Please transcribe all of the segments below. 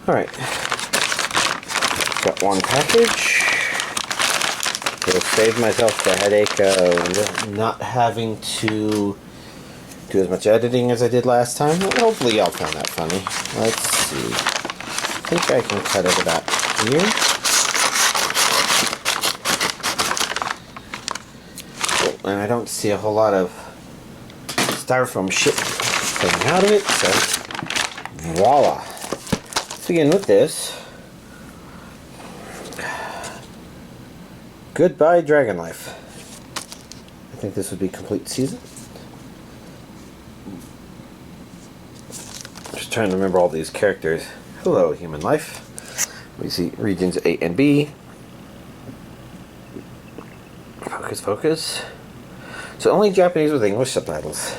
Alright. Got one package. It'll save myself the headache of not having to do as much editing as I did last time. Hopefully y'all found that funny. Let's see. I think I can cut it about here. Oh, and I don't see a whole lot of styrofoam shit coming out of it, so voila. Let's begin with this. Goodbye Dragon Life. I think this would be complete season. Just trying to remember all these characters. Hello, human life. We see regions A and B. Focus, focus. So only Japanese with English subtitles.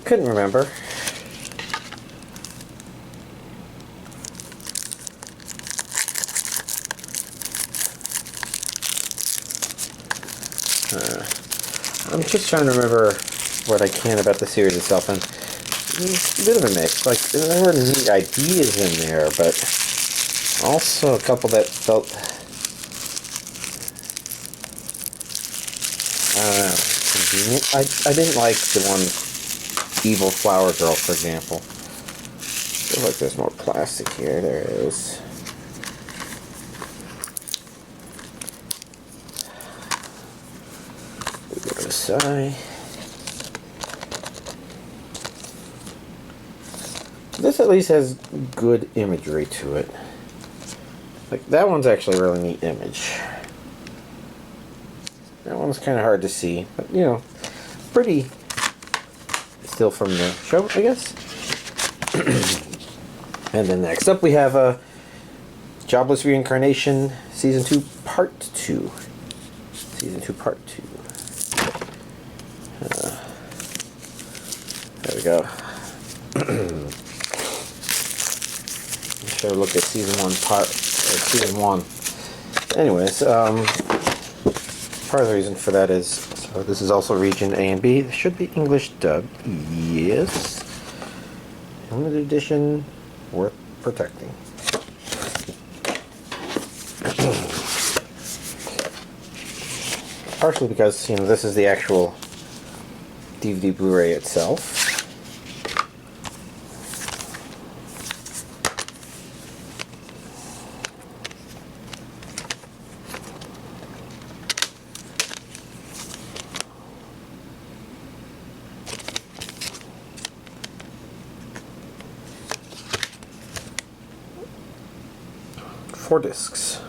Couldn't remember. I'm just trying to remember what I can about the series itself, and it's a bit of a mix. Like, there were neat ideas in there, but also a couple that felt, I don't know, convenient. I didn't like the one evil flower girl, for example. I feel like there's more plastic here. There is. Side. This at least has good imagery to it. Like, that one's actually a really neat image. That one's kind of hard to see, but you know, pretty still from the show, I guess. And then next up we have Jobless Reincarnation Season 2 Part 2. Season 2 Part 2. There we go. Should look at season 1 season 1. Anyways, part of the reason for that is, so this is also region A and B. This should be English dub. Yes. Limited edition, worth protecting. Partially because, you know, this is the actual DVD Blu-ray itself. Four discs.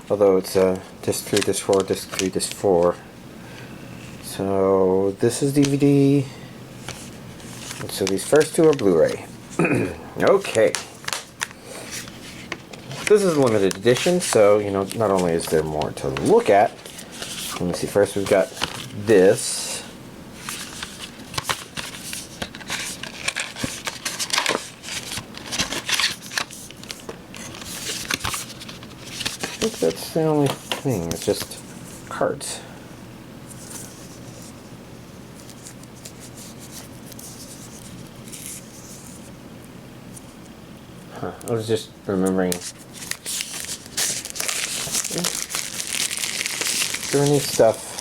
Although it's disc 3, disc 4, disc 3, disc 4. So this is DVD. And so these first two are Blu-ray. Okay. This is a limited edition, so you know, not only is there more to look at. Let me see. First, we've got this. I think that's the only thing. It's just cards. Huh. I was just remembering. There neat stuff.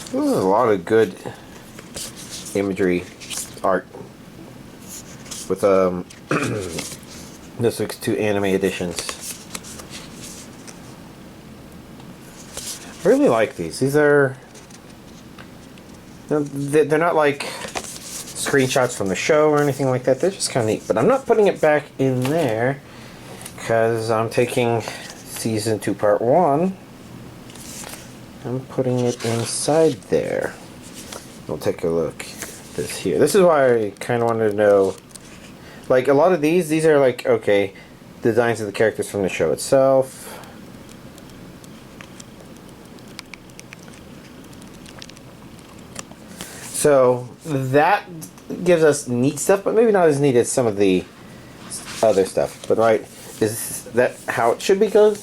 There's a lot of good imagery art with this looks two anime editions. I really like these. These are, you know, they're not like screenshots from the show or anything like that. They're just kind of neat. But I'm not putting it back in there because I'm taking season 2 part 1. I'm putting it inside there. We'll take a look at this here. This is why I kind of wanted to know, like, a lot of these are like, okay, designs of the characters from the show itself. So that gives us neat stuff, but maybe not as neat as some of the other stuff. But right, is that how it should be go?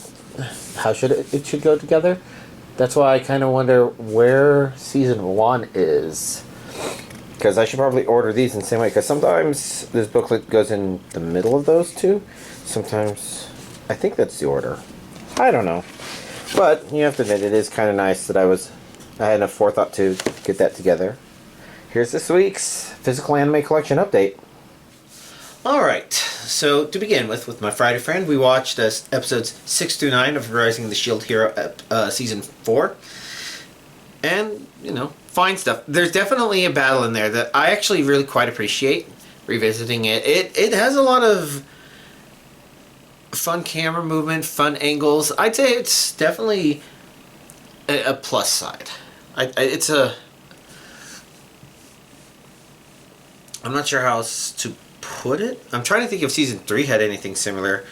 How should it should go together? That's why I kind of wonder where season 1 is. Because I should probably order these in the same way. Because sometimes this booklet goes in the middle of those two. Sometimes I think that's the order. I don't know. But you have to admit, it is kind of nice that I had enough forethought to get that together. Here's this week's Physical Anime Collection update. Alright, so to begin with my Friday friend, we watched episodes 6 through 9 of Rising the Shield Hero Season 4. And, you know, fine stuff. There's definitely a battle in there that I actually really quite appreciate revisiting it. It has a lot of fun camera movement, fun angles. I'd say it's definitely a plus side. I'm not sure how else to put it. I'm trying to think if Season 3 had anything similar.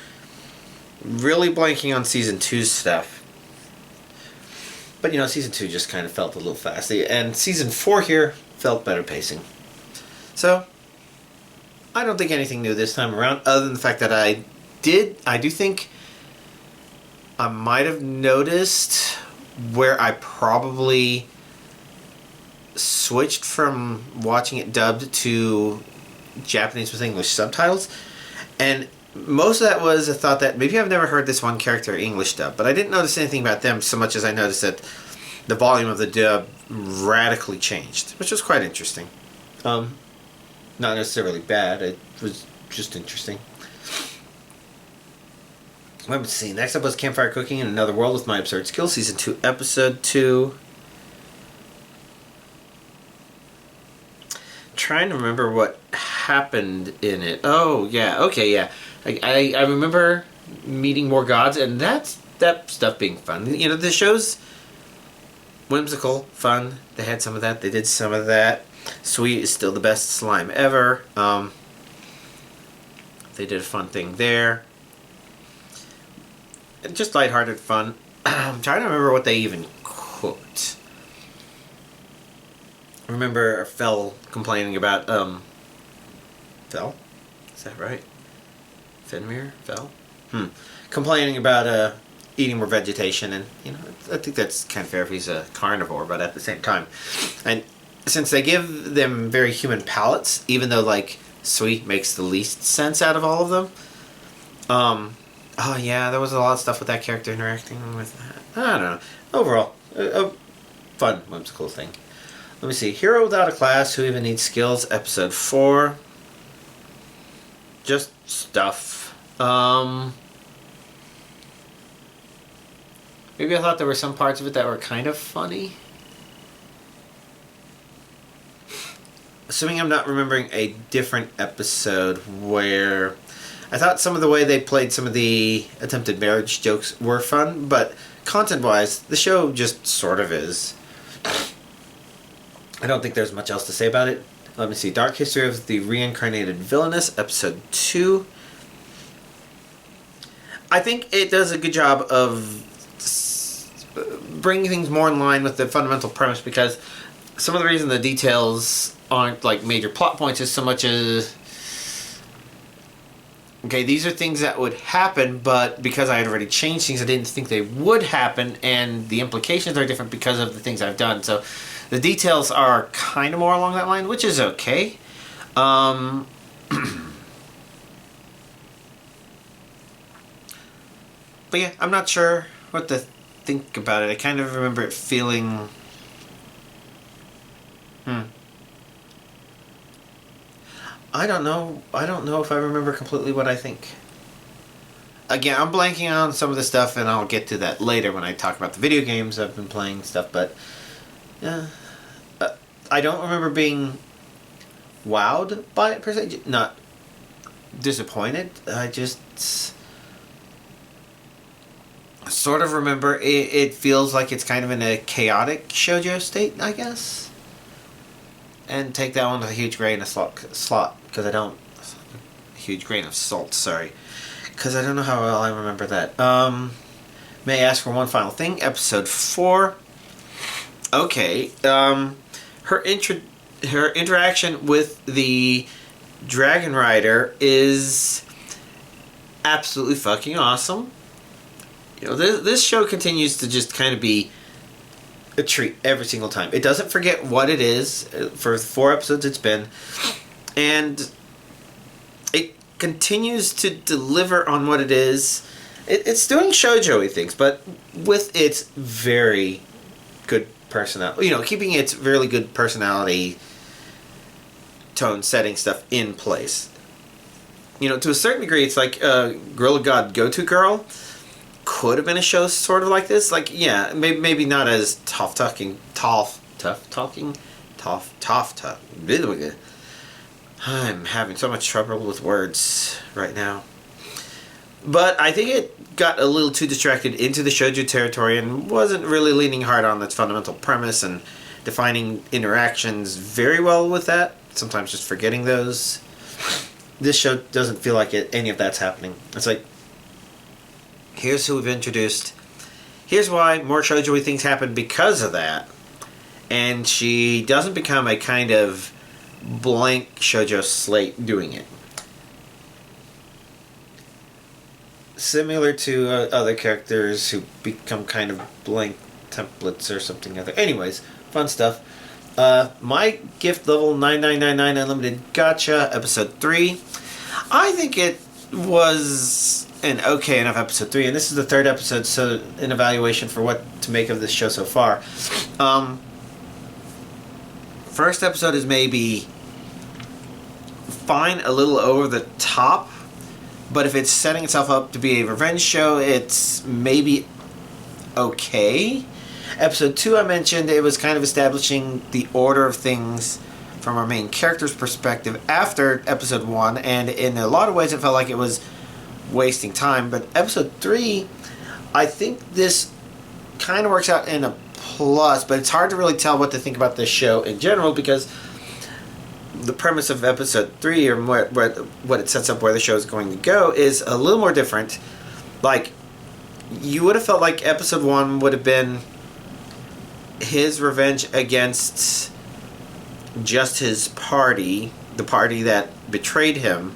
Really blanking on Season 2's stuff. But, you know, Season 2 just kind of felt a little fast. And Season 4 here felt better pacing. So, I don't think anything new this time around, other than the fact that I do think I might have noticed where I probably switched from watching it dubbed to Japanese with English subtitles, and most of that was a thought that maybe I've never heard this one character English dub, but I didn't notice anything about them so much as I noticed that the volume of the dub radically changed, which was quite interesting. Not necessarily bad, it was just interesting. Let's see, next up was Campfire Cooking in Another World with My Absurd Skills, Season 2, Episode 2. Trying to remember what happened in it. Oh, yeah, okay, yeah. I remember meeting more gods, and that stuff being fun. You know, the show's whimsical, fun. They had some of that. They did some of that. Sweet is still the best slime ever. They did a fun thing there. Just lighthearted fun. I'm trying to remember what they even cooked. I remember Fel complaining about, Fel? Is that right? Fenrir? Fel? Complaining about, eating more vegetation, and, you know, I think that's kind of fair if he's a carnivore, but at the same time. And since they give them very human palates, even though, like, Sweet makes the least sense out of all of them, oh yeah, there was a lot of stuff with that character interacting with that. I don't know. Overall, a fun, whimsical thing. Let me see. Hero Without a Class, Who Even Needs Skills, Episode 4. Just stuff. Maybe I thought there were some parts of it that were kind of funny. Assuming I'm not remembering a different episode where I thought some of the way they played some of the attempted marriage jokes were fun, but content-wise, the show just sort of is. I don't think there's much else to say about it. Let me see. Dark History of the Reincarnated Villainess, Episode 2. I think it does a good job of bringing things more in line with the fundamental premise, because some of the reason the details aren't like major plot points is so much as, okay, these are things that would happen, but because I had already changed things, I didn't think they would happen, and the implications are different because of the things I've done. So the details are kind of more along that line, which is okay. But yeah, I'm not sure what to think about it. I kind of remember it feeling... I don't know if I remember completely what I think. Again, I'm blanking on some of the stuff, and I'll get to that later when I talk about the video games I've been playing and stuff, but I don't remember being wowed by it per se. Not disappointed. I just sort of remember it feels like it's kind of in a chaotic shoujo state, I guess. And take that one with a huge grain of salt, because I don't... A huge grain of salt, sorry. Because I don't know how well I remember that. May I ask for one final thing? Episode 4. Okay. Her her interaction with the Dragon Rider is absolutely fucking awesome. You know, this show continues to just kind of be a treat every single time. It doesn't forget what it is. For 4 episodes it's been. And it continues to deliver on what it is. It's doing shoujo-y things, but with its very good personality. You know, keeping its really good personality, tone, setting stuff in place. You know, to a certain degree, it's like Gorilla God Go-To Girl could have been a show sort of like this. Like, yeah, maybe not as tough talking. I'm having so much trouble with words right now. But I think it got a little too distracted into the shoujo territory and wasn't really leaning hard on its fundamental premise and defining interactions very well with that. Sometimes just forgetting those. This show doesn't feel like any of that's happening. It's like, here's who we've introduced. Here's why more shoujo-y things happen because of that. And she doesn't become a kind of blank shoujo slate doing it. Similar to other characters who become kind of blank templates or something other. Anyways, fun stuff. My gift level 9999 Unlimited Gotcha, episode 3. I think it was an okay enough episode 3, and this is the 3rd episode, so an evaluation for what to make of this show so far. First episode is maybe fine, a little over the top, but if it's setting itself up to be a revenge show, it's maybe okay. Episode 2, I mentioned, it was kind of establishing the order of things from our main character's perspective after episode 1, and in a lot of ways it felt like it was wasting time. But episode 3, I think this kind of works out in a plus, but it's hard to really tell what to think about this show in general because the premise of episode 3, or what it sets up where the show is going to go, is a little more different. Like, you would have felt like episode 1 would have been his revenge against just his party, the party that betrayed him.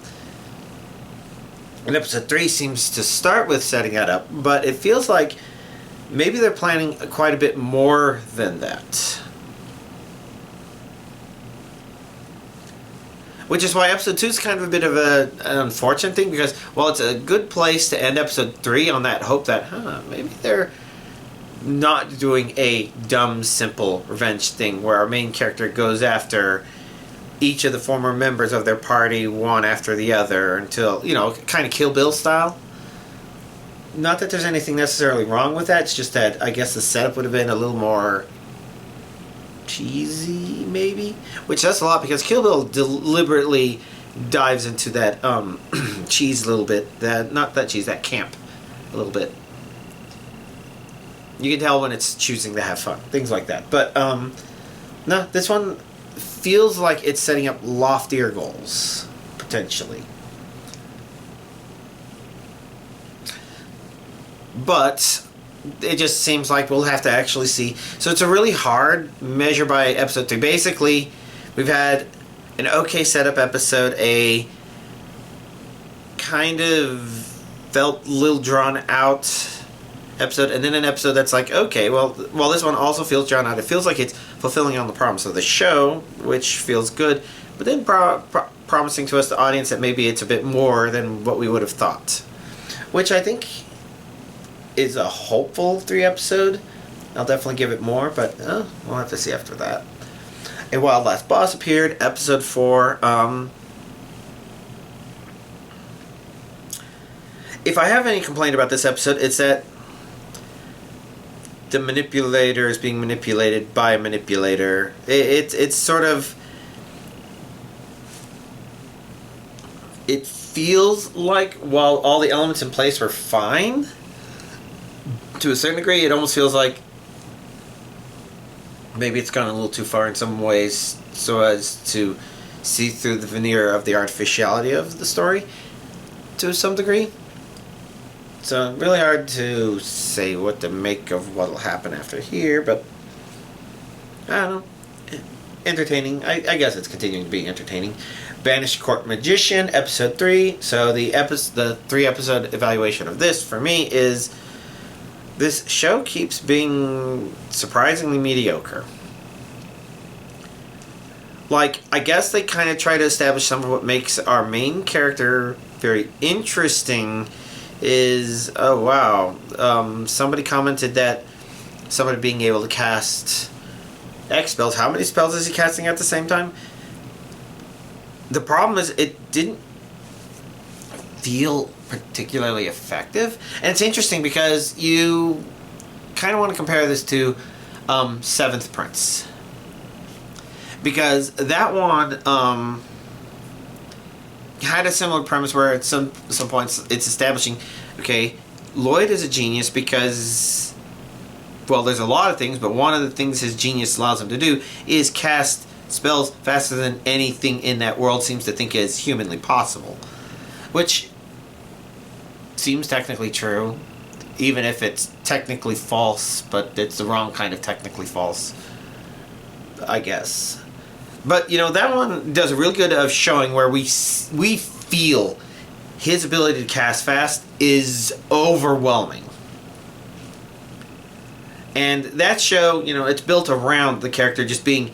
And episode 3 seems to start with setting that up, but it feels like maybe they're planning quite a bit more than that. Which is why episode 2 is kind of a bit of an unfortunate thing, because while it's a good place to end episode 3 on that hope that, maybe they're not doing a dumb, simple revenge thing where our main character goes after each of the former members of their party one after the other until, you know, kind of Kill Bill style. Not that there's anything necessarily wrong with that, it's just that I guess the setup would have been a little more cheesy, maybe, which says a lot because Kill Bill deliberately dives into that cheese a little bit, that camp a little bit. You can tell when it's choosing to have fun, things like that. But no, this one feels like it's setting up loftier goals potentially. But it just seems like we'll have to actually see. So it's a really hard measure by episode 3. Basically, we've had an okay setup episode, a kind of felt a little drawn out episode, and then an episode that's like, okay, well, while this one also feels drawn out, it feels like it's fulfilling on the promise of the show, which feels good, but then promising to us, the audience, that maybe it's a bit more than what we would have thought. Which I think is a hopeful 3 episode. I'll definitely give it more, but we'll have to see after that. A Wild Last Boss appeared, episode 4. If I have any complaint about this episode, it's that the manipulator is being manipulated by a manipulator. It's sort of... It feels like while all the elements in place were fine, to a certain degree, it almost feels like maybe it's gone a little too far in some ways so as to see through the veneer of the artificiality of the story to some degree. So really hard to say what to make of what will happen after here, but I don't know. entertaining. I guess it's continuing to be entertaining. Banished Court Magician, episode 3. So the 3-episode evaluation of this for me is this show keeps being surprisingly mediocre. Like, I guess they kind of try to establish some of what makes our main character very interesting is, oh wow, somebody commented that somebody being able to cast X spells. How many spells is he casting at the same time? The problem is it didn't feel particularly effective. And it's interesting because you kind of want to compare this to Seventh Prince. Because that one had a similar premise where at some points it's establishing, okay, Lloyd is a genius because, well, there's a lot of things, but one of the things his genius allows him to do is cast spells faster than anything in that world seems to think is humanly possible. Which seems technically true, even if it's technically false, but it's the wrong kind of technically false, I guess. But, you know, that one does a real good of showing where we feel his ability to cast fast is overwhelming. And that show, you know, it's built around the character just being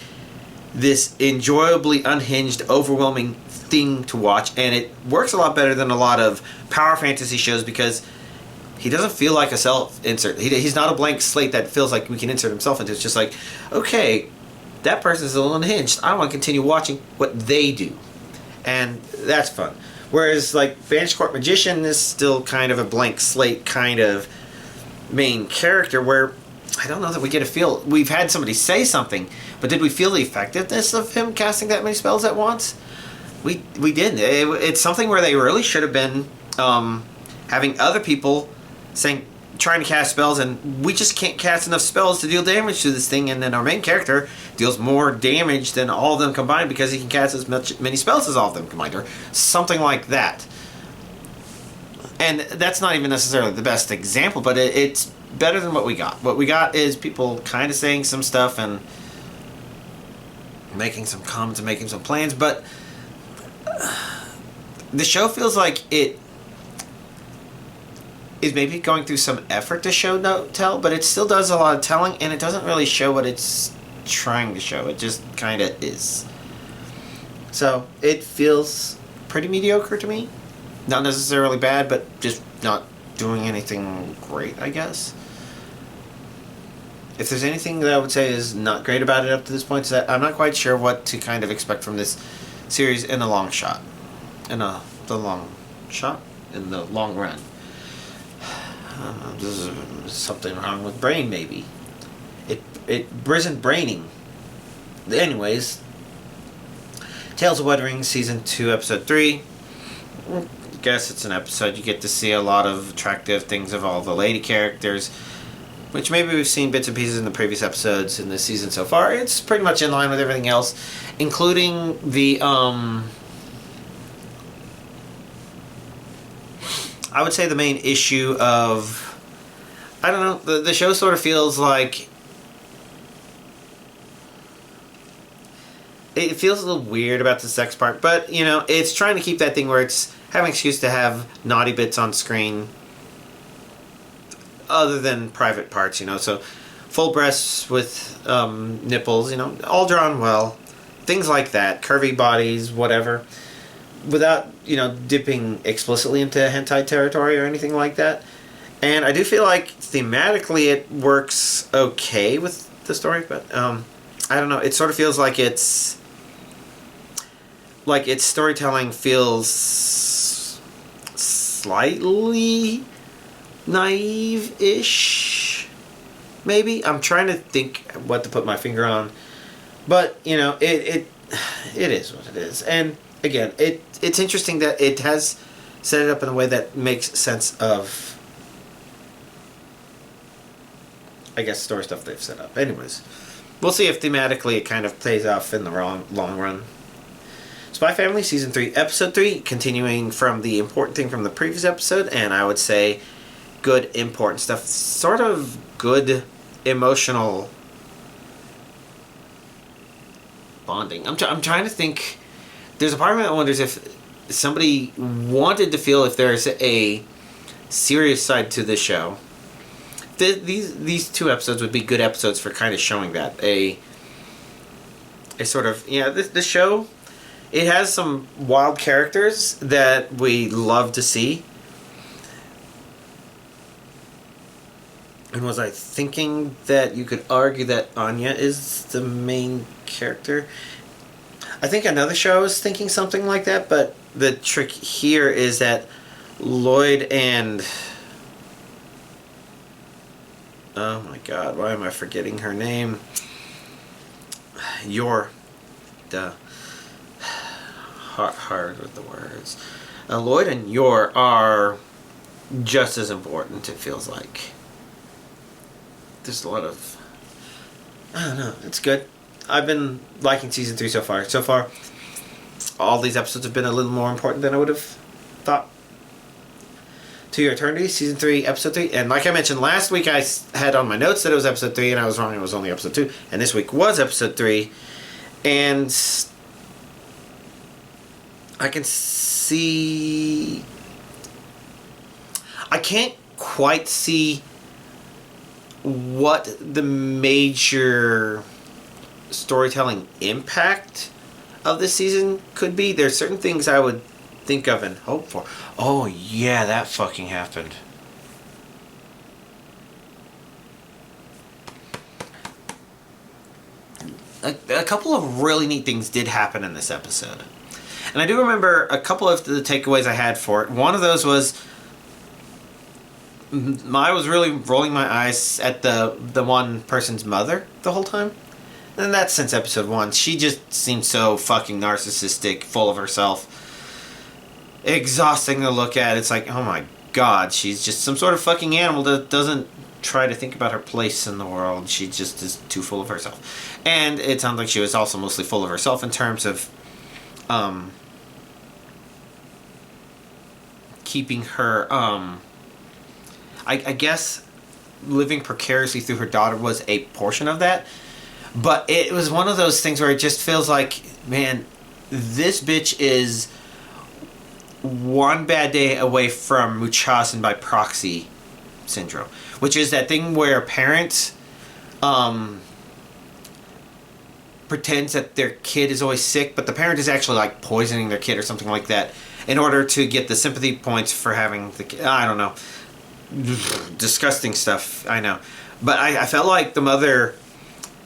this enjoyably unhinged, overwhelming thing to watch. And it works a lot better than a lot of power fantasy shows because he doesn't feel like a self-insert. He's not a blank slate that feels like we can insert himself into. It's just like, okay, that person's a little unhinged. I want to continue watching what they do. And that's fun. Whereas, like, Banished Court Magician is still kind of a blank slate kind of main character where I don't know that we get a feel. We've had somebody say something, but did we feel the effectiveness of him casting that many spells at once? We didn't. It's something where they really should have been having other people trying to cast spells, and we just can't cast enough spells to deal damage to this thing, and then our main character deals more damage than all of them combined because he can cast as many spells as all of them combined, or something like that. And that's not even necessarily the best example, but it's better than what we got. What we got is people kind of saying some stuff and making some comments and making some plans, but the show feels like it is maybe going through some effort to tell, but it still does a lot of telling, and it doesn't really show what it's trying to show. It just kind of is. So it feels pretty mediocre to me. Not necessarily bad, but just not doing anything great, I guess. If there's anything that I would say is not great about it up to this point, is that I'm not quite sure what to kind of expect from this series in the long shot. In the long run. There's something wrong with brain, maybe. It isn't braining. Anyways, Tales of Weathering, Season 2, Episode 3. I guess it's an episode. You get to see a lot of attractive things of all the lady characters, which maybe we've seen bits and pieces in the previous episodes in this season so far. It's pretty much in line with everything else, including the, I would say the main issue of, I don't know, the show sort of feels like, it feels a little weird about the sex part, but, you know, it's trying to keep that thing where it's having an excuse to have naughty bits on screen other than private parts, you know, so full breasts with nipples, you know, all drawn well, things like that, curvy bodies, whatever, without, you know, dipping explicitly into hentai territory or anything like that. And I do feel like thematically it works okay with the story, but I don't know, it sort of feels like its storytelling feels slightly naive-ish, maybe. I'm trying to think what to put my finger on, but, you know, it is what it is. And again, it's interesting that it has set it up in a way that makes sense of, I guess, story stuff they've set up. Anyways, we'll see if thematically it kind of plays off in the long run. Spy Family Season 3, Episode 3, continuing from the important thing from the previous episode, and I would say good important stuff. Sort of good emotional bonding. I'm trying to think. There's a part of me that wonders if somebody wanted to feel if there's a serious side to the show. These 2 episodes would be good episodes for kind of showing that a sort of this show, it has some wild characters that we love to see. And was I thinking that you could argue that Anya is the main character? I think another show is thinking something like that, but the trick here is that Lloyd and... Oh my god, why am I forgetting her name? Hard with the words. Lloyd and Yor are just as important, it feels like. There's a lot of... I don't know, it's good. I've been liking season 3 so far. So far, all these episodes have been a little more important than I would have thought. To Your Eternity, season 3, episode 3. And like I mentioned last week, I had on my notes that it was episode 3, and I was wrong, it was only episode 2. And this week was episode 3. And I can see... I can't quite see what the major storytelling impact of this season could be. There's certain things I would think of and hope for. Oh yeah, that fucking happened. A couple of really neat things did happen in this episode. And I do remember a couple of the takeaways I had for it. One of those was I was really rolling my eyes at the one person's mother the whole time. And that's since episode 1. She just seemed so fucking narcissistic, full of herself. Exhausting to look at. It's like, oh my god, she's just some sort of fucking animal that doesn't try to think about her place in the world. She just is too full of herself. And it sounds like she was also mostly full of herself in terms of keeping her I guess living precariously through her daughter was a portion of that. But it was one of those things where it just feels like, man, this bitch is one bad day away from Munchausen by proxy syndrome. Which is that thing where a parent pretends that their kid is always sick, but the parent is actually like poisoning their kid or something like that in order to get the sympathy points for having the kid. I don't know. Disgusting stuff, I know. But I felt like the mother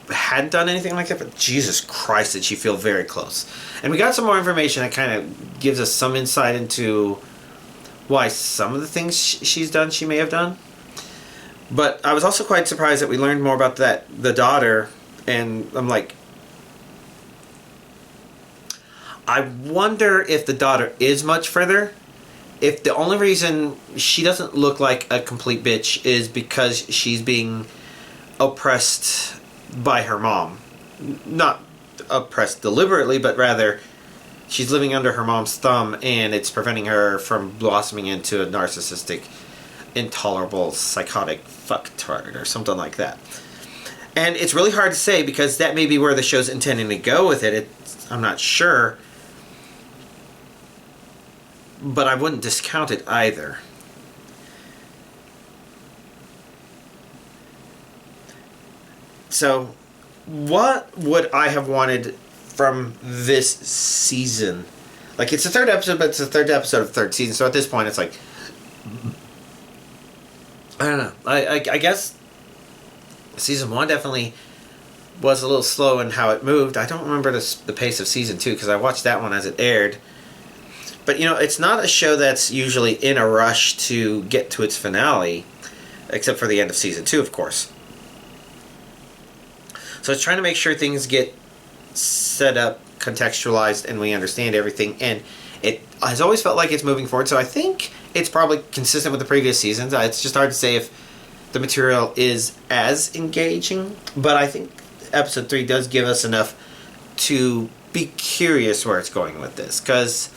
hadn't done anything like that, but Jesus Christ, did she feel very close. And we got some more information that kind of gives us some insight into why some of the things she's done, she may have done. But I was also quite surprised that we learned more about the daughter, and I'm like, I wonder if the daughter is much further. If the only reason she doesn't look like a complete bitch is because she's being oppressed by her mom. Not oppressed deliberately, but rather she's living under her mom's thumb and it's preventing her from blossoming into a narcissistic, intolerable, psychotic fucktard or something like that. And it's really hard to say because that may be where the show's intending to go with it. I'm not sure. But I wouldn't discount it either. So, what would I have wanted from this season? Like, it's the 3rd episode, but it's the 3rd episode of the 3rd season. So at this point, it's like, I don't know. I guess season 1 definitely was a little slow in how it moved. I don't remember the pace of season 2 because I watched that one as it aired. But, you know, it's not a show that's usually in a rush to get to its finale, except for the end of season 2, of course. So it's trying to make sure things get set up, contextualized, and we understand everything. And it has always felt like it's moving forward. So I think it's probably consistent with the previous seasons. It's just hard to say if the material is as engaging. But I think episode 3 does give us enough to be curious where it's going with this. Because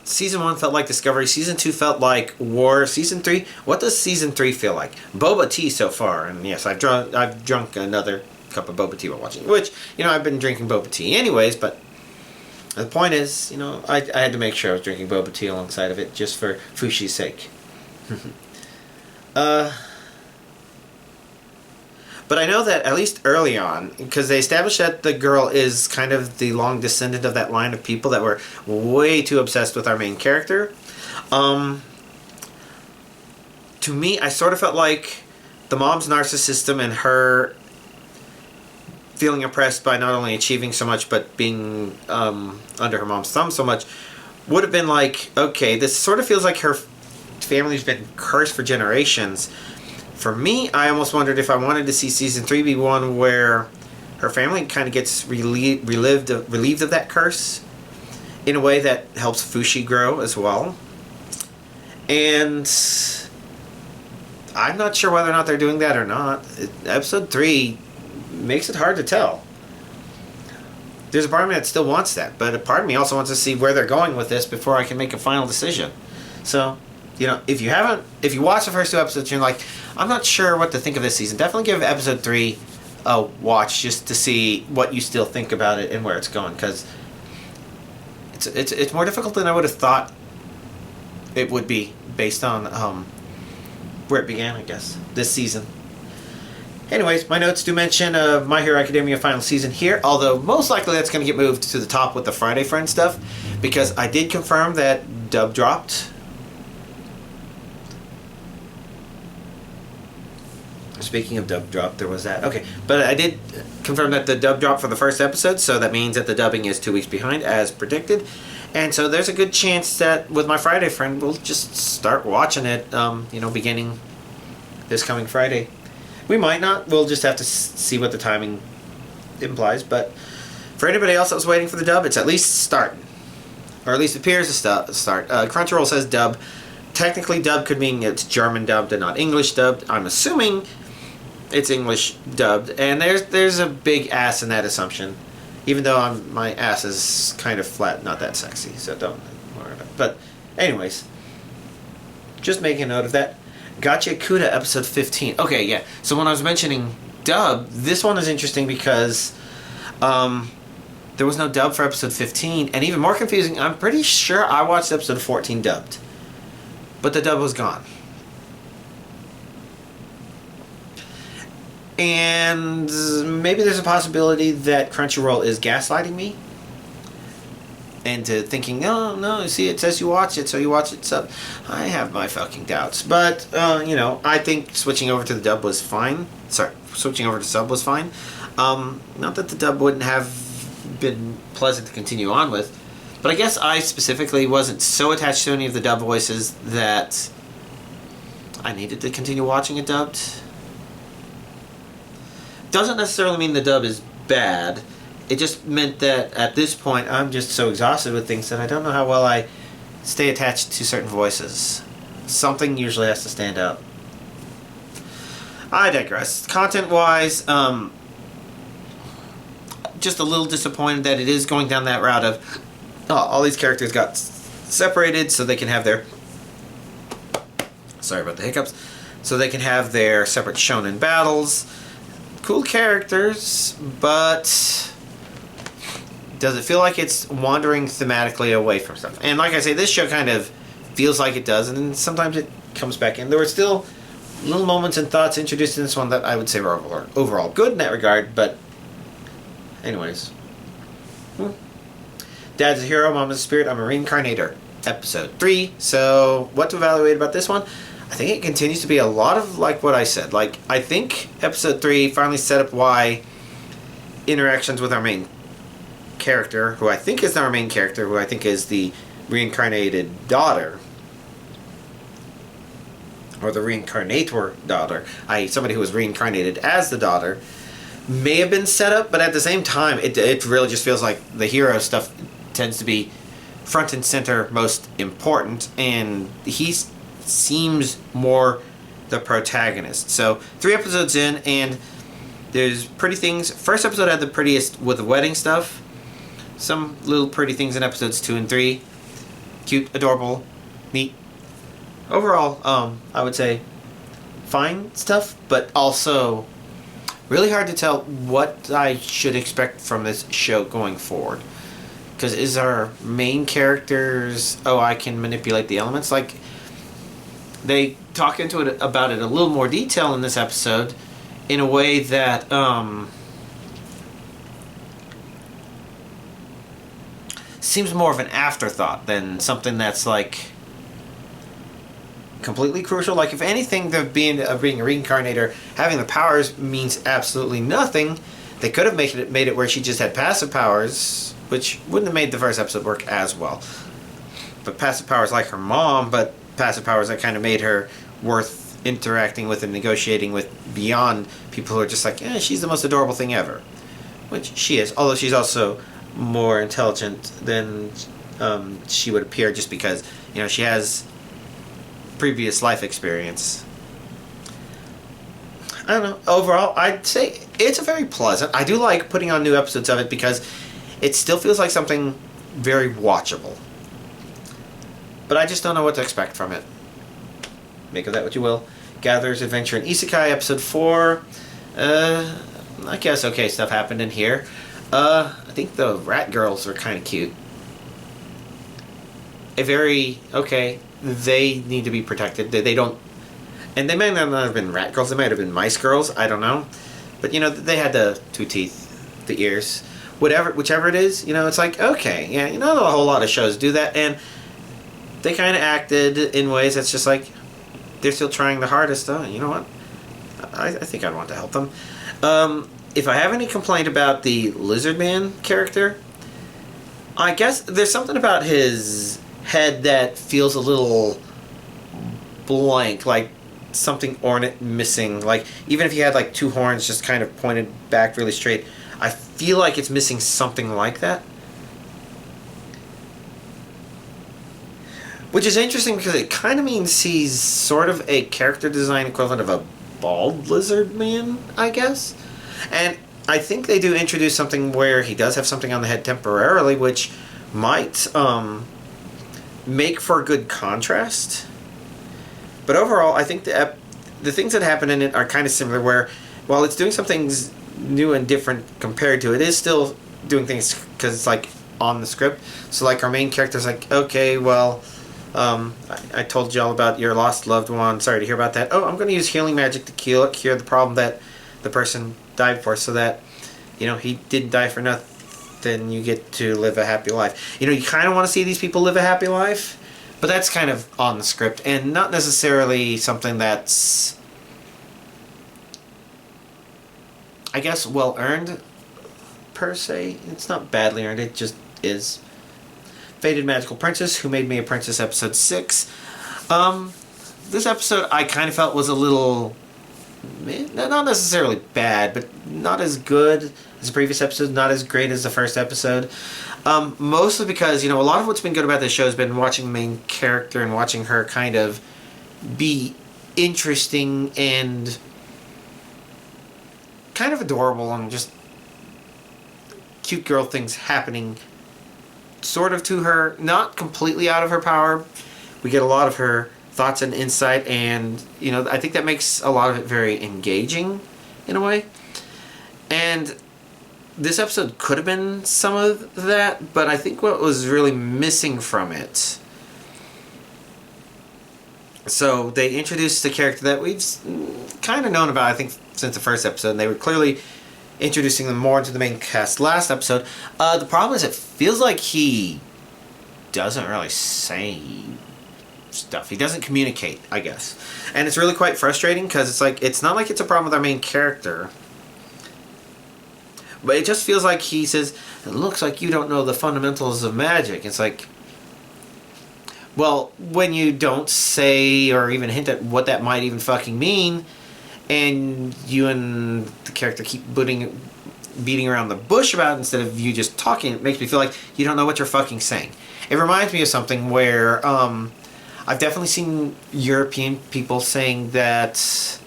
Season 1 felt like discovery. Season 2 felt like war. Season 3, what does Season 3 feel like? Boba tea so far. And yes, I've drunk another cup of boba tea while watching. Which, you know, I've been drinking boba tea anyways, but the point is, you know, I had to make sure I was drinking boba tea alongside of it just for Fushi's sake. But I know that at least early on, because they established that the girl is kind of the long descendant of that line of people that were way too obsessed with our main character. To me, I sort of felt like the mom's narcissism and her feeling oppressed by not only achieving so much but being under her mom's thumb so much would have been like, okay, this sort of feels like her family's been cursed for generations. For me, I almost wondered if I wanted to see Season 3 be one where her family kind of gets relieved of that curse in a way that helps Fushi grow as well. And I'm not sure whether or not they're doing that or not. Episode 3 makes it hard to tell. There's a part of me that still wants that, but a part of me also wants to see where they're going with this before I can make a final decision. So, you know, if you watch the first 2 episodes, you're like, I'm not sure what to think of this season, definitely give episode 3 a watch just to see what you still think about it and where it's going, because it's more difficult than I would have thought it would be based on where it began, I guess, this season. Anyways, my notes do mention My Hero Academia final season here, although most likely that's going to get moved to the top with the Friday Friend stuff, because I did confirm that dub dropped. Speaking of dub drop, there was that. Okay, but I did confirm that the dub dropped for the first episode, so that means that the dubbing is 2 weeks behind, as predicted. And so there's a good chance that with my Friday Friend, we'll just start watching it, you know, beginning this coming Friday. We might not. We'll just have to see what the timing implies. But for anybody else that was waiting for the dub, it's at least starting. Or at least appears to start. Crunchyroll says dub. Technically, dub could mean it's German dubbed and not English dubbed. I'm assuming it's English dubbed, and there's a big ass in that assumption, even though my ass is kind of flat, not that sexy, so don't worry about it. But anyways, just making a note of that. Gotcha Kuda episode 15. Okay, yeah, so when I was mentioning dub, this one is interesting because there was no dub for episode 15, and even more confusing, I'm pretty sure I watched episode 14 dubbed, but the dub was gone. And maybe there's a possibility that Crunchyroll is gaslighting me into thinking, no, you see, it says you watch it, so you watch it. So I have my fucking doubts. But, you know, I think switching over to the dub was fine. Sorry, switching over to sub was fine. Not that the dub wouldn't have been pleasant to continue on with, but I guess I specifically wasn't so attached to any of the dub voices that I needed to continue watching it dubbed. Doesn't necessarily mean the dub is bad. It just meant that at this point I'm just so exhausted with things that I don't know how well I stay attached to certain voices. Something usually has to stand out. I digress. Content-wise, just a little disappointed that it is going down that route of all these characters got separated so they can have their... Sorry about the hiccups. So they can have their separate shonen battles. Cool characters, but does it feel like it's wandering thematically away from stuff? And like I say, this show kind of feels like it does, and sometimes it comes back in. There were still little moments and thoughts introduced in this one that I would say were overall good in that regard, but anyways. Dad's a hero, Mama's a spirit, I'm a reincarnator. Episode 3. So, what to evaluate about this one? I think it continues to be a lot of like what I said. Like, I think episode 3 finally set up why interactions with our main character, who I think is our main character, who I think is the reincarnated daughter, or the reincarnator daughter, i.e. somebody who was reincarnated as the daughter, may have been set up, but at the same time, it really just feels like the hero stuff tends to be front and center, most important, and he's seems more the protagonist. So 3 episodes in, and there's pretty things. First episode had the prettiest with the wedding stuff. Some little pretty things in episodes 2 and 3. cute, adorable, neat. Overall, I would say fine stuff, but also really hard to tell what I should expect from this show going forward. Because is our main characters, oh, I can manipulate the elements? Like, they talk into it about it a little more detail in this episode in a way that seems more of an afterthought than something that's like completely crucial. Like, if anything, the being a reincarnator, having the powers means absolutely nothing. They could have made it where she just had passive powers, which wouldn't have made the first episode work as well. But passive powers like her mom, but passive powers that kind of made her worth interacting with and negotiating with beyond people who are just like, she's the most adorable thing ever. Which she is, although she's also more intelligent than she would appear, just because, she has previous life experience. I don't know. Overall, I'd say it's a very pleasant. I do like putting on new episodes of it because it still feels like something very watchable. But I just don't know what to expect from it. Make of that what you will. Gatherer's Adventure in Isekai, episode 4. I guess okay stuff happened in here. I think the rat girls are kind of cute. They need to be protected. They don't... And they may not have been rat girls. They might have been mice girls. I don't know. But, they had the 2 teeth, the ears. Whichever it is, it's like, okay. Yeah, not a whole lot of shows do that. And they kind of acted in ways that's just like, they're still trying the hardest, though. You know what? I think I'd want to help them. If I have any complaint about the Lizard Man character, I guess there's something about his head that feels a little blank, like something ornate missing. Like, even if he had like 2 horns just kind of pointed back really straight, I feel like it's missing something like that. Which is interesting because it kind of means he's sort of a character design equivalent of a bald lizard man, I guess. And I think they do introduce something where he does have something on the head temporarily, which might make for a good contrast. But overall, I think the things that happen in it are kind of similar, where while it's doing some things new and different compared to it, is still doing things because it's like on the script. So like our main character's like, okay, well, I told y'all about your lost loved one. Sorry to hear about that. Oh, I'm going to use healing magic to cure the problem that the person died for, so that, he didn't die for nothing. Then you get to live a happy life. You kind of want to see these people live a happy life, but that's kind of on the script and not necessarily something that's, I guess, well earned per se. It's not badly earned, it just is. Fated Magical Princess, Who Made Me a Princess, episode 6. This episode I kind of felt was a little, not necessarily bad, but not as good as the previous episode, not as great as the first episode. Mostly because, a lot of what's been good about this show has been watching the main character and watching her kind of be interesting and kind of adorable and just cute girl things happening sort of to her, not completely out of her power. We get a lot of her thoughts and insight, and I think that makes a lot of it very engaging in a way. And this episode could have been some of that, but I think what was really missing from it, so they introduced a character that we've kind of known about, I think, since the first episode, and they were clearly introducing them more into the main cast last episode. The problem is it feels like he doesn't really say stuff. He doesn't communicate, I guess. And it's really quite frustrating because it's not like it's a problem with our main character. But it just feels like he says, it looks like you don't know the fundamentals of magic. It's like, well, when you don't say or even hint at what that might even fucking mean, and you and the character keep beating around the bush about it instead of you just talking, it makes me feel like you don't know what you're fucking saying. It reminds me of something where I've definitely seen European people saying that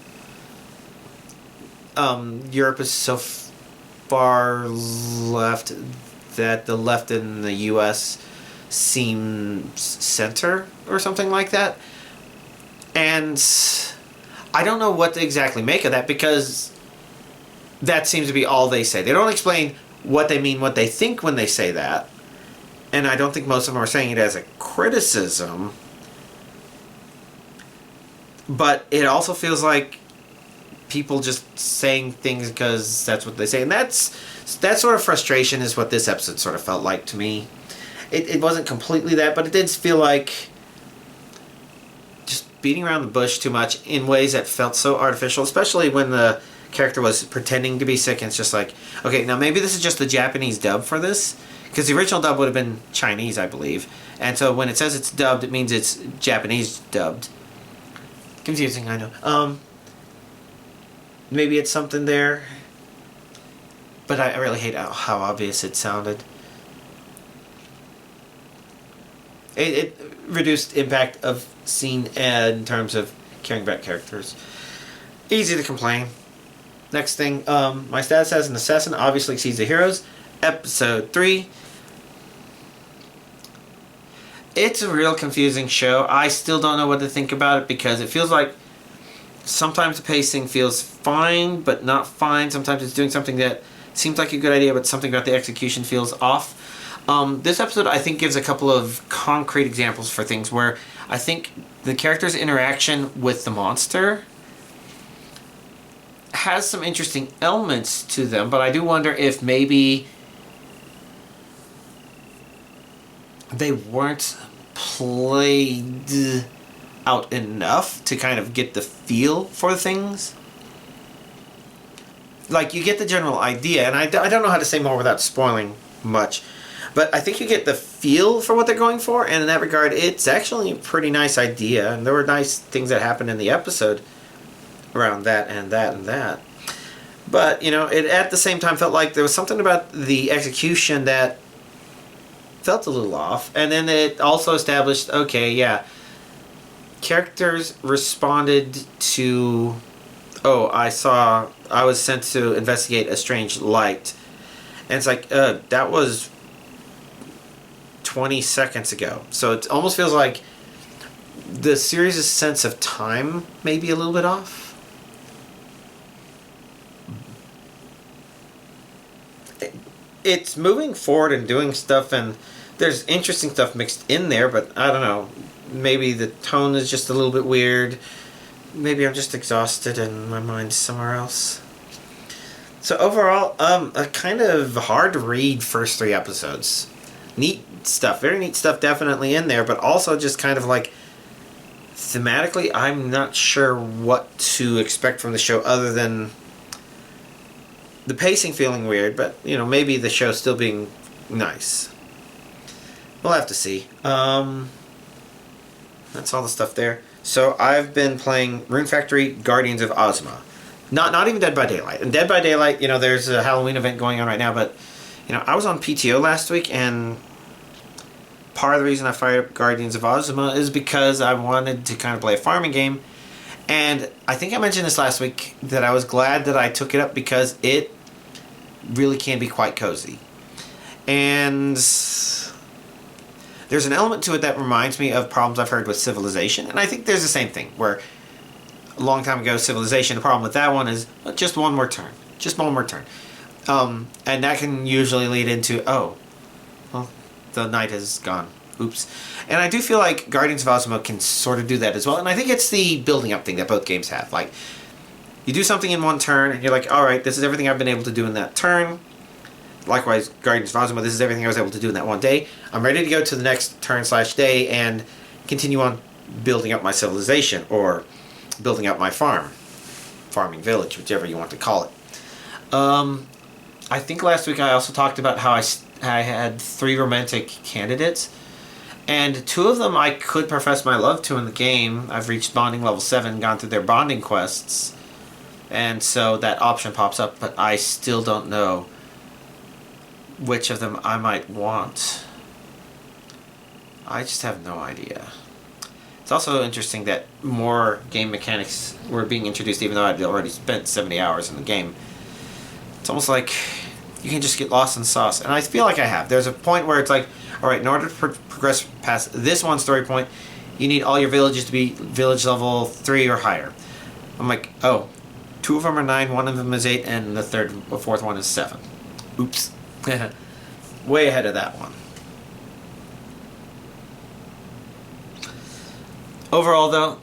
Europe is so far left that the left in the U.S. seems center or something like that. And I don't know what to exactly make of that, because that seems to be all they say. They don't explain what they mean, what they think when they say that. And I don't think most of them are saying it as a criticism. But it also feels like people just saying things because that's what they say. And that sort of frustration is what this episode sort of felt like to me. It wasn't completely that, but it did feel like just beating around the bush too much in ways that felt so artificial, especially when the character was pretending to be sick. And it's just like, okay, now maybe this is just the Japanese dub for this, because the original dub would have been Chinese, I believe. And so when it says it's dubbed, it means it's Japanese dubbed. Confusing, I know. Maybe it's something there, but I really hate how obvious it sounded. It reduced impact of scene in terms of caring about characters. Easy to complain. Next thing, my status as an assassin obviously exceeds the heroes. Episode 3. It's a real confusing show. I still don't know what to think about it, because it feels like sometimes the pacing feels fine, but not fine. Sometimes it's doing something that seems like a good idea, but something about the execution feels off. This episode, I think, gives a couple of concrete examples for things where I think the character's interaction with the monster has some interesting elements to them, but I do wonder if maybe they weren't played out enough to kind of get the feel for things. Like, you get the general idea, and I don't know how to say more without spoiling much, but I think you get the feel for what they're going for, and in that regard, it's actually a pretty nice idea, and there were nice things that happened in the episode around that and that and that. But, you know, it at the same time felt like there was something about the execution that felt a little off, and then it also established, okay, yeah, characters responded to, oh, I was sent to investigate a strange light, and it's like, that was 20 seconds ago. So it almost feels like the series' sense of time may be a little bit off. It's moving forward and doing stuff, and there's interesting stuff mixed in there, but I don't know. Maybe the tone is just a little bit weird. Maybe I'm just exhausted and my mind's somewhere else. So overall, a kind of hard to read first 3 episodes. Neat stuff, very neat stuff definitely in there, but also just kind of like thematically, I'm not sure what to expect from the show other than the pacing feeling weird, but, you know, maybe the show still being nice. We'll have to see. That's all the stuff there. So I've been playing Rune Factory Guardians of Ozma. Not even Dead by Daylight. And Dead by Daylight, you know, there's a Halloween event going on right now, but, you know, I was on PTO last week, and part of the reason I fired up Guardians of Ozma is because I wanted to kind of play a farming game. And I think I mentioned this last week, that I was glad that I took it up because it really can be quite cozy. And there's an element to it that reminds me of problems I've heard with Civilization. And I think there's the same thing, where a long time ago, Civilization, the problem with that one is just one more turn. Just one more turn. And that can usually lead into, oh, well, the night has gone. Oops. And I do feel like Guardians of Ozma can sort of do that as well. And I think it's the building up thing that both games have. Like, you do something in one turn, and you're like, alright, this is everything I've been able to do in that turn. Likewise, Guardians of Ozma, this is everything I was able to do in that one day. I'm ready to go to the next turn/day and continue on building up my civilization, or building up my farming village, whichever you want to call it. I think last week I also talked about how I had 3 romantic candidates, and 2 of them I could profess my love to in the game. I've reached bonding level 7, gone through their bonding quests, and so that option pops up, but I still don't know which of them I might want. I just have no idea. It's also interesting that more game mechanics were being introduced, even though I'd already spent 70 hours in the game. It's almost like you can just get lost in the sauce, and I feel like I have. There's a point where it's like, alright, in order to progress past this one story point, you need all your villages to be village level 3 or higher. I'm like, oh, 2 of them are 9, 1 of them is 8, and the fourth one is 7. Oops. Way ahead of that one. Overall, though,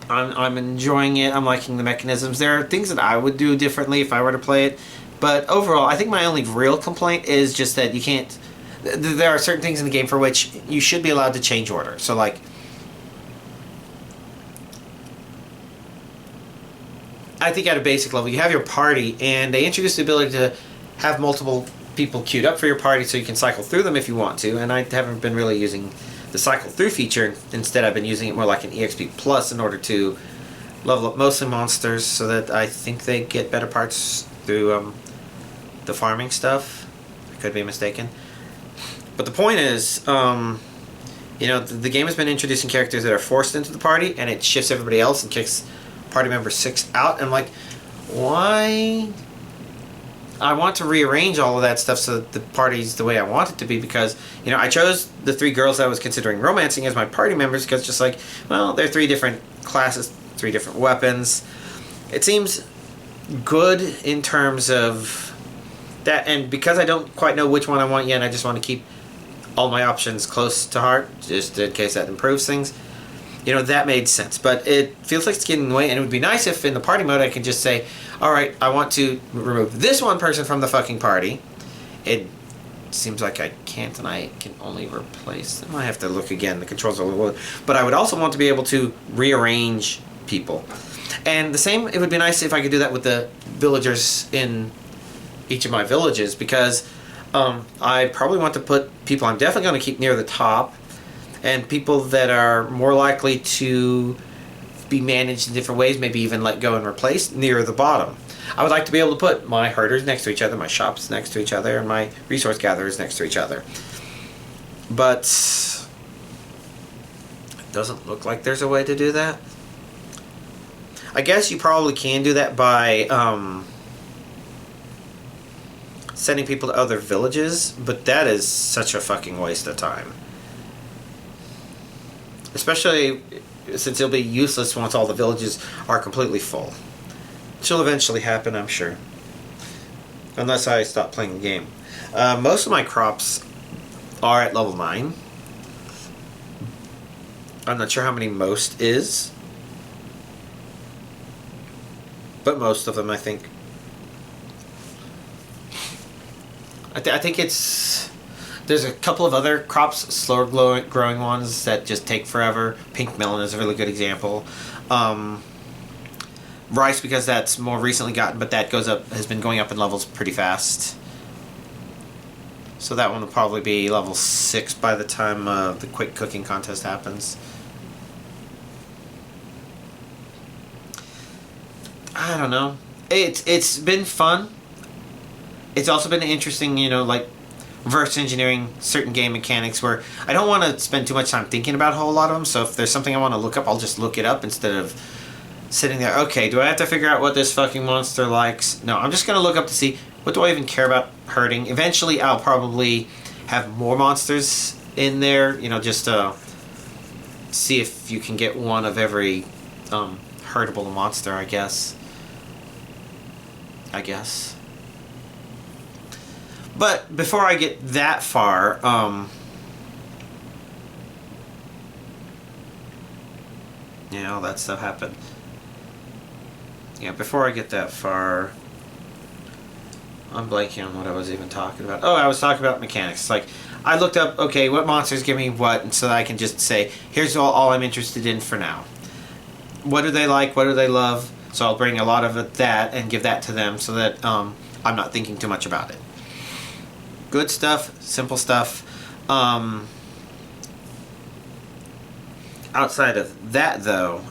I'm enjoying it. I'm liking the mechanisms. There are things that I would do differently if I were to play it. But overall, I think my only real complaint is just that you can't... There are certain things in the game for which you should be allowed to change order. So, like... I think at a basic level, you have your party, and they introduce the ability to have multiple people queued up for your party so you can cycle through them if you want to. And I haven't been really using the cycle through feature. Instead, I've been using it more like an EXP Plus in order to level up mostly monsters so that I think they get better parts through the farming stuff. I could be mistaken. But the point is, you know, the game has been introducing characters that are forced into the party, and it shifts everybody else and kicks party member 6 out. And I'm like, why? I want to rearrange all of that stuff so that the party's the way I want it to be, because, you know, I chose the 3 girls I was considering romancing as my party members because just like, well, they're 3 different classes, 3 different weapons. It seems good in terms of that, and because I don't quite know which one I want yet, and I just want to keep all my options close to heart, just in case that improves things. You know, that made sense, but it feels like it's getting in the way, and it would be nice if in the party mode I can just say, alright, I want to remove this one person from the fucking party. It seems like I can't, and I can only replace them. I have to look again, the controls are a little... But I would also want to be able to rearrange people. And the same, it would be nice if I could do that with the villagers in each of my villages, because I probably want to put people I'm definitely going to keep near the top, and people that are more likely to be managed in different ways, maybe even let go and replace, near the bottom. I would like to be able to put my herders next to each other, my shops next to each other, and my resource gatherers next to each other. But it doesn't look like there's a way to do that. I guess you probably can do that by sending people to other villages, but that is such a fucking waste of time. Especially since it'll be useless once all the villages are completely full. Which will eventually happen, I'm sure. Unless I stop playing the game. Most of my crops are at level 9. I'm not sure how many most is. But most of them, I think. I think it's... There's a couple of other crops, slower growing ones that just take forever. Pink melon is a really good example. Rice, because that's more recently gotten, but that goes up, has been going up in levels pretty fast. So that one will probably be level 6 by the time the quick cooking contest happens. I don't know. It's been fun. It's also been interesting, you know, like reverse engineering certain game mechanics where I don't want to spend too much time thinking about a whole lot of them. So if there's something I want to look up, I'll just look it up instead of sitting there. Okay, do I have to figure out what this fucking monster likes? No, I'm just going to look up to see what do I even care about herding. Eventually, I'll probably have more monsters in there, you know, just to see if you can get one of every herdable monster, I guess. But before I get that far, yeah, all that stuff happened. Yeah, before I get that far, I'm blanking on what I was even talking about. Oh, I was talking about mechanics. Like, I looked up, okay, what monsters give me what, and so that I can just say, here's all I'm interested in for now. What do they like? What do they love? So I'll bring a lot of that and give that to them so that I'm not thinking too much about it. Good stuff, simple stuff. Outside of that, though,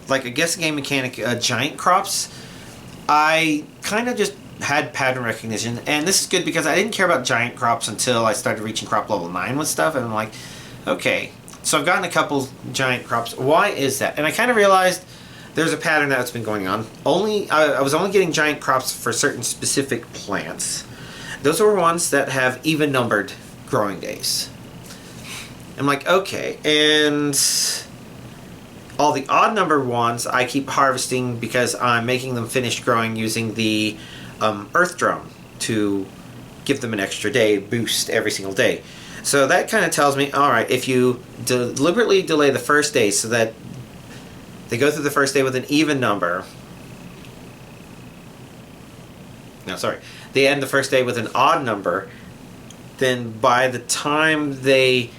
like a guessing game mechanic, giant crops, I kind of just had pattern recognition, and this is good because I didn't care about giant crops until I started reaching crop level 9 with stuff, and I'm like, okay, so I've gotten a couple giant crops. Why is that? And I kind of realized there's a pattern that's been going on. I was only getting giant crops for certain specific plants those are ones that have even numbered growing days. I'm like, okay, and all the odd numbered ones I keep harvesting because I'm making them finish growing using the Earth Drone to give them an extra day boost every single day. So that kind of tells me, alright, if you deliberately delay the first day so that they go through the first day with an even number, no, sorry, they end the first day with an odd number, then by the time they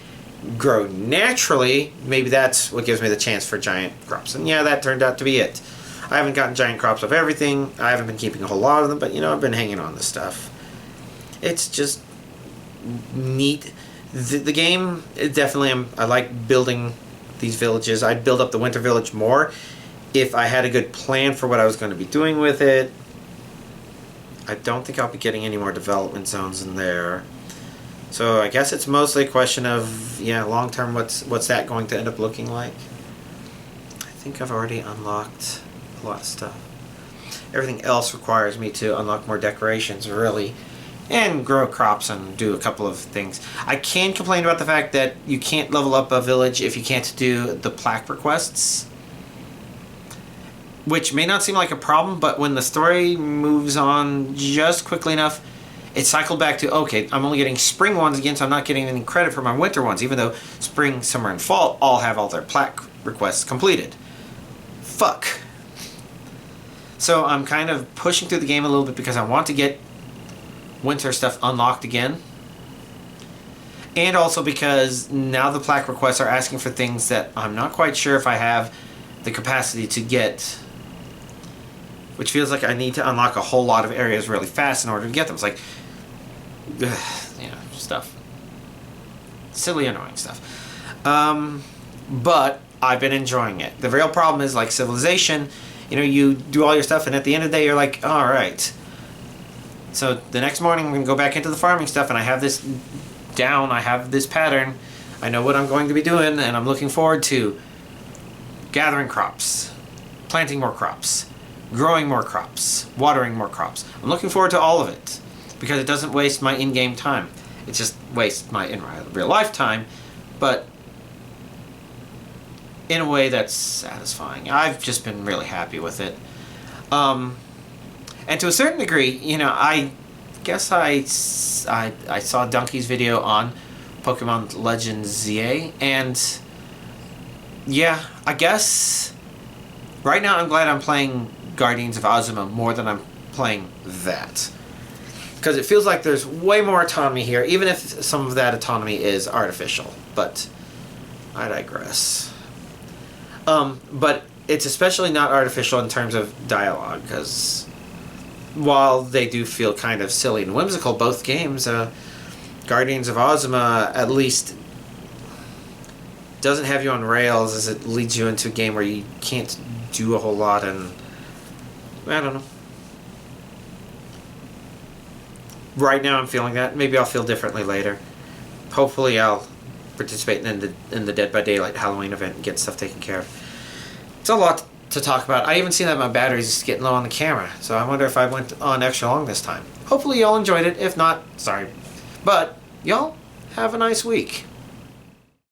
grow naturally, maybe that's what gives me the chance for giant crops. And yeah, that turned out to be it. I haven't gotten giant crops of everything. I haven't been keeping a whole lot of them, but you know, I've been hanging on to stuff. It's just neat. The game, it definitely, I like building these villages. I'd build up the winter village more if I had a good plan for what I was going to be doing with it. I don't think I'll be getting any more development zones in there. So I guess it's mostly a question of, yeah, long term, what's that going to end up looking like? I think I've already unlocked a lot of stuff. Everything else requires me to unlock more decorations, really, and grow crops and do a couple of things. I can complain about the fact that you can't level up a village if you can't do the plaque requests, which may not seem like a problem, but when the story moves on just quickly enough, it cycled back to, okay, I'm only getting spring ones again, so I'm not getting any credit for my winter ones, even though spring, summer, and fall all have all their plaque requests completed. Fuck. So I'm kind of pushing through the game a little bit because I want to get winter stuff unlocked again. And also because now the plaque requests are asking for things that I'm not quite sure if I have the capacity to get, which feels like I need to unlock a whole lot of areas really fast in order to get them. It's like, you know, stuff. Silly, annoying stuff. But I've been enjoying it. The real problem is, like Civilization, you know, you do all your stuff and at the end of the day you're like, alright. So the next morning I'm going to go back into the farming stuff and I have this down, I have this pattern, I know what I'm going to be doing, and I'm looking forward to gathering crops, planting more crops, growing more crops, watering more crops. I'm looking forward to all of it because it doesn't waste my in-game time. It just wastes my in real life time, but in a way that's satisfying. I've just been really happy with it. And to a certain degree, you know, I guess I saw Donkey's video on Pokemon Legends ZA, and yeah, I guess right now I'm glad I'm playing Guardians of Azuma more than I'm playing that. Because it feels like there's way more autonomy here, even if some of that autonomy is artificial. But I digress. But it's especially not artificial in terms of dialogue, because while they do feel kind of silly and whimsical, both games, Guardians of Azuma at least doesn't have you on rails as it leads you into a game where you can't do a whole lot, and I don't know. Right now I'm feeling that. Maybe I'll feel differently later. Hopefully I'll participate in the Dead by Daylight Halloween event and get stuff taken care of. It's a lot to talk about. I even seen that my battery's getting low on the camera, so I wonder if I went on extra long this time. Hopefully y'all enjoyed it. If not, sorry. But y'all have a nice week.